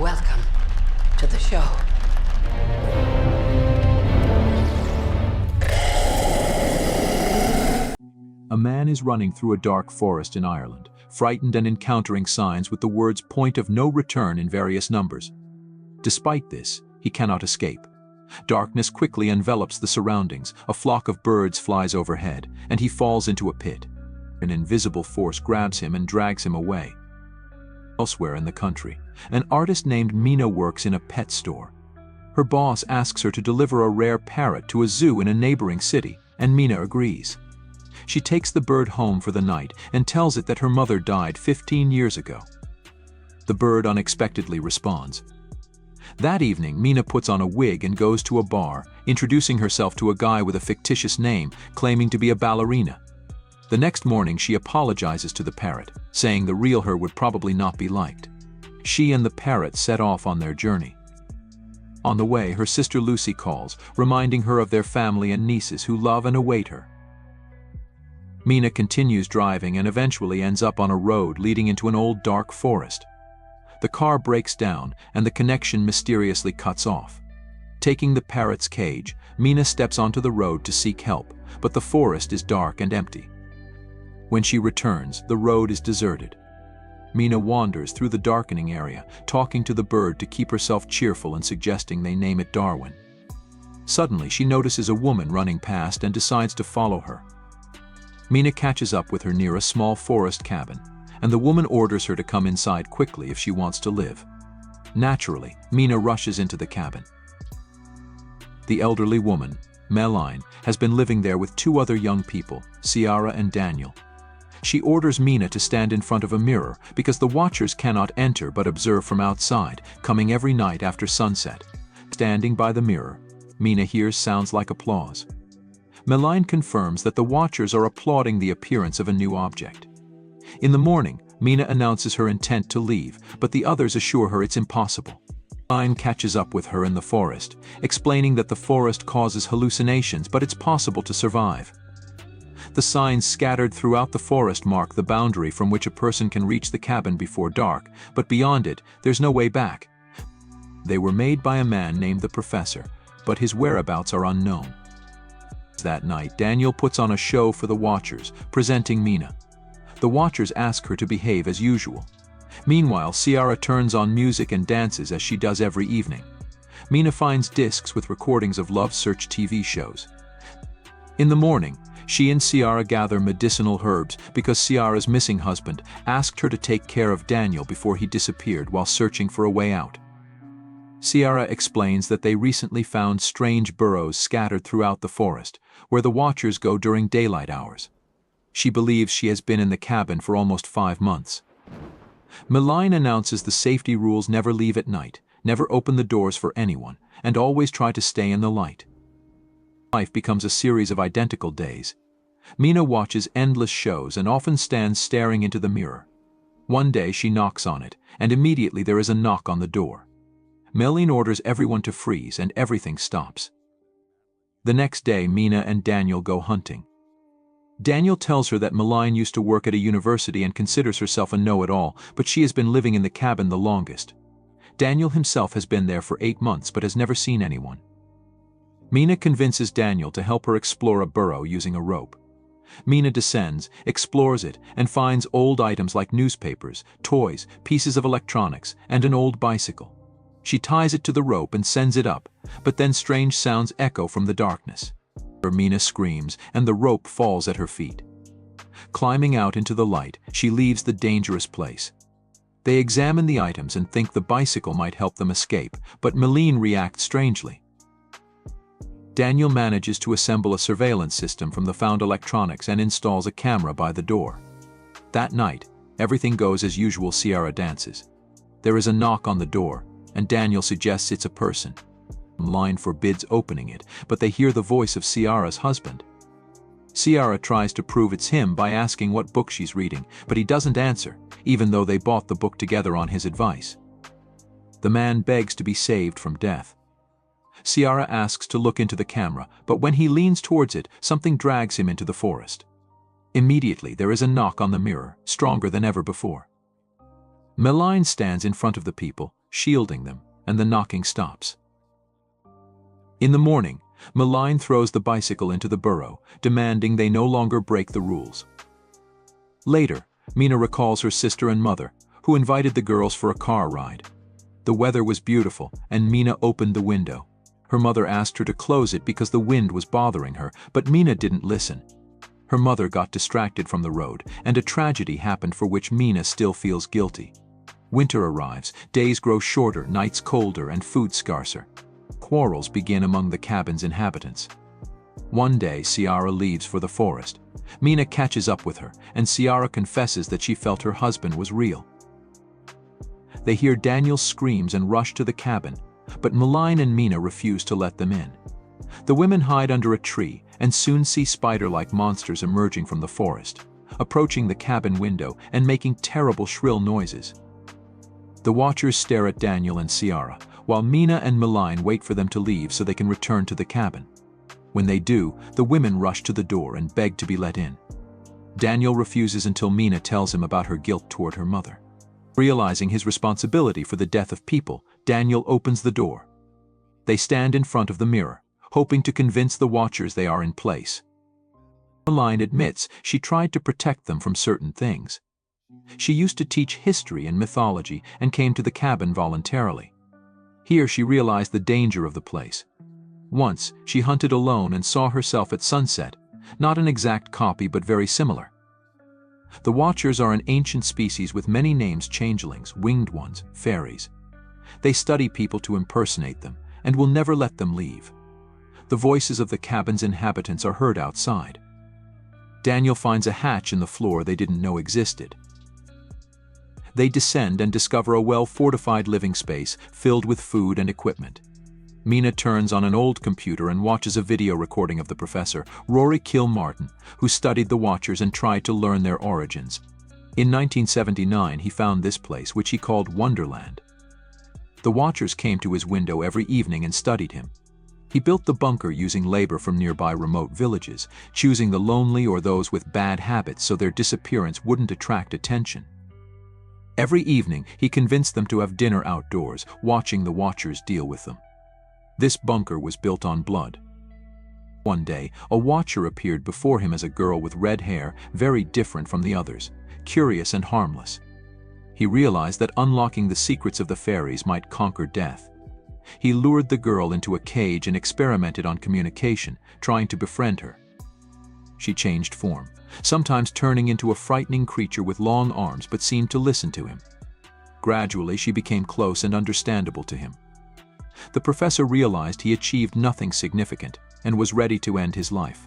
Welcome to the show. A man is running through a dark forest in Ireland, frightened and encountering signs with the words "point of no return" in various numbers. Despite this, he cannot escape. Darkness quickly envelops the surroundings, a flock of birds flies overhead, and he falls into a pit. An invisible force grabs him and drags him away. Elsewhere in the country, an artist named Mina works in a pet store. Her boss asks her to deliver a rare parrot to a zoo in a neighboring city, and Mina agrees. She takes the bird home for the night and tells it that her mother died 15 years ago. The bird unexpectedly responds. That evening, Mina puts on a wig and goes to a bar, introducing herself to a guy with a fictitious name, claiming to be a ballerina. The next morning, she apologizes to the parrot, saying the real her would probably not be liked. She and the parrot set off on their journey. On the way, her sister Lucy calls, reminding her of their family and nieces who love and await her. Mina continues driving and eventually ends up on a road leading into an old dark forest. The car breaks down and the connection mysteriously cuts off. Taking the parrot's cage, Mina steps onto the road to seek help, but the forest is dark and empty. When she returns, the road is deserted. Mina wanders through the darkening area, talking to the bird to keep herself cheerful and suggesting they name it Darwin. Suddenly, she notices a woman running past and decides to follow her. Mina catches up with her near a small forest cabin, and the woman orders her to come inside quickly if she wants to live. Naturally, Mina rushes into the cabin. The elderly woman, Meline, has been living there with two other young people, Ciara and Daniel. She orders Mina to stand in front of a mirror because the watchers cannot enter but observe from outside, coming every night after sunset. Standing by the mirror, Mina hears sounds like applause. Meline confirms that the watchers are applauding the appearance of a new object. In the morning, Mina announces her intent to leave, but the others assure her it's impossible. Meline catches up with her in the forest, explaining that the forest causes hallucinations, but it's possible to survive. The signs scattered throughout the forest mark the boundary from which a person can reach the cabin before dark, but beyond it, there's no way back. They were made by a man named the Professor, but his whereabouts are unknown. That night, Daniel puts on a show for the watchers, presenting Mina. The watchers ask her to behave as usual. Meanwhile, Ciara turns on music and dances as she does every evening. Mina finds discs with recordings of Love Search TV shows. In the morning, she and Ciara gather medicinal herbs because Ciara's missing husband asked her to take care of Daniel before he disappeared while searching for a way out. Ciara explains that they recently found strange burrows scattered throughout the forest, where the watchers go during daylight hours. She believes she has been in the cabin for almost 5 months. Meline announces the safety rules: never leave at night, never open the doors for anyone, and always try to stay in the light. Life becomes a series of identical days. Mina watches endless shows and often stands staring into the mirror. One day she knocks on it, and immediately there is a knock on the door. Meline orders everyone to freeze and everything stops. The next day, Mina and Daniel go hunting. Daniel tells her that Meline used to work at a university and considers herself a know-it-all, but she has been living in the cabin the longest. Daniel himself has been there for 8 months but has never seen anyone. Mina convinces Daniel to help her explore a burrow using a rope. Mina descends, explores it, and finds old items like newspapers, toys, pieces of electronics, and an old bicycle. She ties it to the rope and sends it up, but then strange sounds echo from the darkness. Mina screams, and the rope falls at her feet. Climbing out into the light, she leaves the dangerous place. They examine the items and think the bicycle might help them escape, but Meline reacts strangely. Daniel manages to assemble a surveillance system from the found electronics and installs a camera by the door. That night, everything goes as usual. Ciara dances. There is a knock on the door, and Daniel suggests it's a person. Meline forbids opening it, but they hear the voice of Ciara's husband. Ciara tries to prove it's him by asking what book she's reading, but he doesn't answer, even though they bought the book together on his advice. The man begs to be saved from death. Ciara asks to look into the camera, but when he leans towards it, something drags him into the forest. Immediately, there is a knock on the mirror, stronger than ever before. Meline stands in front of the people, shielding them, and the knocking stops. In the morning, Malign throws the bicycle into the burrow, demanding they no longer break the rules. Later, Mina recalls her sister and mother, who invited the girls for a car ride. The weather was beautiful, and Mina opened the window. Her mother asked her to close it because the wind was bothering her, but Mina didn't listen. Her mother got distracted from the road, and a tragedy happened for which Mina still feels guilty. Winter arrives, days grow shorter, nights colder, and food scarcer. Quarrels begin among the cabin's inhabitants. One day, Ciara leaves for the forest. Mina catches up with her, and Ciara confesses that she felt her husband was real. They hear Daniel's screams and rush to the cabin, but Malign and Mina refuse to let them in. The women hide under a tree and soon see spider-like monsters emerging from the forest, approaching the cabin window and making terrible shrill noises. The watchers stare at Daniel and Ciara, while Mina and Malign wait for them to leave so they can return to the cabin. When they do, the women rush to the door and beg to be let in. Daniel refuses until Mina tells him about her guilt toward her mother. Realizing his responsibility for the death of people, Daniel opens the door. They stand in front of the mirror, hoping to convince the watchers they are in place. Malign admits she tried to protect them from certain things. She used to teach history and mythology and came to the cabin voluntarily. Here she realized the danger of the place. Once, she hunted alone and saw herself at sunset, not an exact copy but very similar. The Watchers are an ancient species with many names: changelings, winged ones, fairies. They study people to impersonate them and will never let them leave. The voices of the cabin's inhabitants are heard outside. Daniel finds a hatch in the floor they didn't know existed. They descend and discover a well-fortified living space filled with food and equipment. Mina turns on an old computer and watches a video recording of the professor, Rory Kilmartin, who studied the Watchers and tried to learn their origins. In 1979, he found this place, which he called Wonderland. The Watchers came to his window every evening and studied him. He built the bunker using labor from nearby remote villages, choosing the lonely or those with bad habits so their disappearance wouldn't attract attention. Every evening, he convinced them to have dinner outdoors, watching the Watchers deal with them. This bunker was built on blood. One day, a Watcher appeared before him as a girl with red hair, very different from the others, curious and harmless. He realized that unlocking the secrets of the fairies might conquer death. He lured the girl into a cage and experimented on communication, trying to befriend her. She changed form, sometimes turning into a frightening creature with long arms, but seemed to listen to him. Gradually, she became close and understandable to him. The professor realized he achieved nothing significant and was ready to end his life.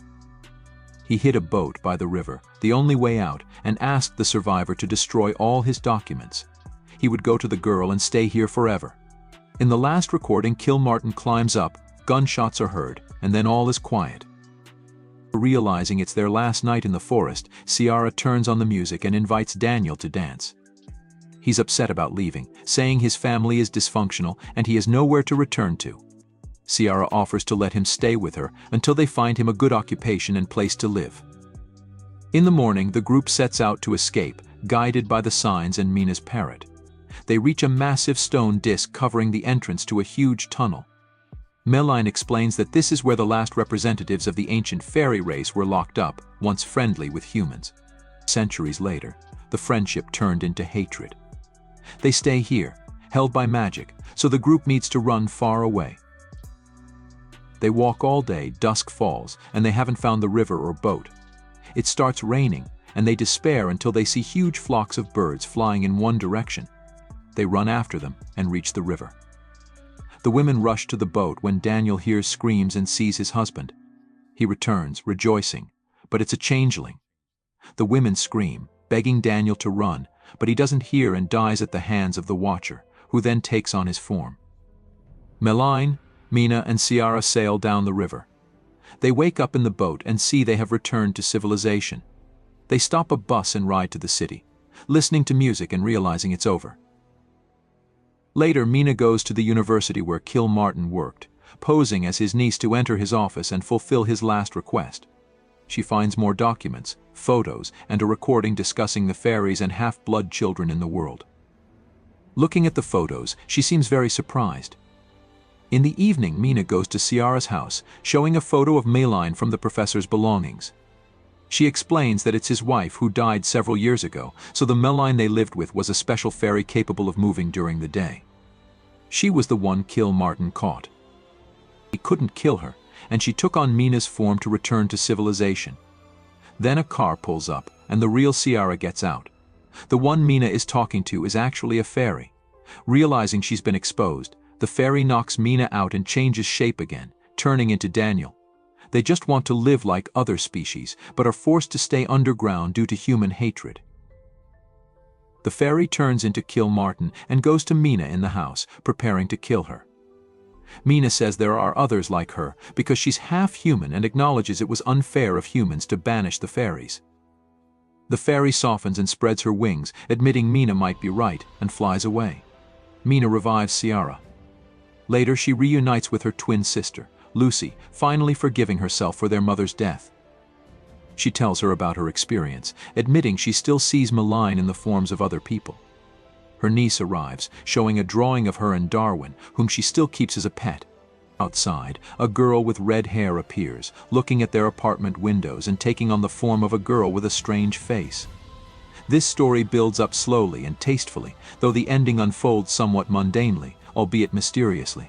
He hid a boat by the river, the only way out, and asked the survivor to destroy all his documents. He would go to the girl and stay here forever. In the last recording, Kilmartin climbs up, gunshots are heard, and then all is quiet. Realizing it's their last night in the forest, Ciara turns on the music and invites Daniel to dance. He's upset about leaving, saying his family is dysfunctional and he has nowhere to return to. Ciara offers to let him stay with her until they find him a good occupation and place to live. In the morning, the group sets out to escape, guided by the signs and Mina's parrot. They reach a massive stone disc covering the entrance to a huge tunnel. Malign explains that this is where the last representatives of the ancient fairy race were locked up, once friendly with humans. Centuries later, the friendship turned into hatred. They stay here, held by magic, so the group needs to run far away. They walk all day, dusk falls, and they haven't found the river or boat. It starts raining, and they despair until they see huge flocks of birds flying in one direction. They run after them and reach the river. The women rush to the boat when Daniel hears screams and sees his husband. He returns, rejoicing, but it's a changeling. The women scream, begging Daniel to run, but he doesn't hear and dies at the hands of the Watcher, who then takes on his form. Malign, Mina, and Ciara sail down the river. They wake up in the boat and see they have returned to civilization. They stop a bus and ride to the city, listening to music and realizing it's over. Later, Mina goes to the university where Kilmartin worked, posing as his niece to enter his office and fulfill his last request. She finds more documents, photos, and a recording discussing the fairies and half-blood children in the world. Looking at the photos, she seems very surprised. In the evening, Mina goes to Ciara's house, showing a photo of Maline from the professor's belongings. She explains that it's his wife who died several years ago, so the Maline they lived with was a special fairy capable of moving during the day. She was the one Martin caught. He couldn't kill her, and she took on Mina's form to return to civilization. Then a car pulls up, and the real Ciara gets out. The one Mina is talking to is actually a fairy. Realizing she's been exposed, the fairy knocks Mina out and changes shape again, turning into Daniel. They just want to live like other species, but are forced to stay underground due to human hatred. The fairy turns into Martin and goes to Mina in the house, preparing to kill her. Mina says there are others like her because she's half human and acknowledges it was unfair of humans to banish the fairies. The fairy softens and spreads her wings, admitting Mina might be right, and flies away. Mina revives Ciara. Later, she reunites with her twin sister, Lucy, finally forgiving herself for their mother's death. She tells her about her experience, admitting she still sees Maline in the forms of other people. Her niece arrives, showing a drawing of her and Darwin, whom she still keeps as a pet. Outside, a girl with red hair appears, looking at their apartment windows and taking on the form of a girl with a strange face. This story builds up slowly and tastefully, though the ending unfolds somewhat mundanely, albeit mysteriously.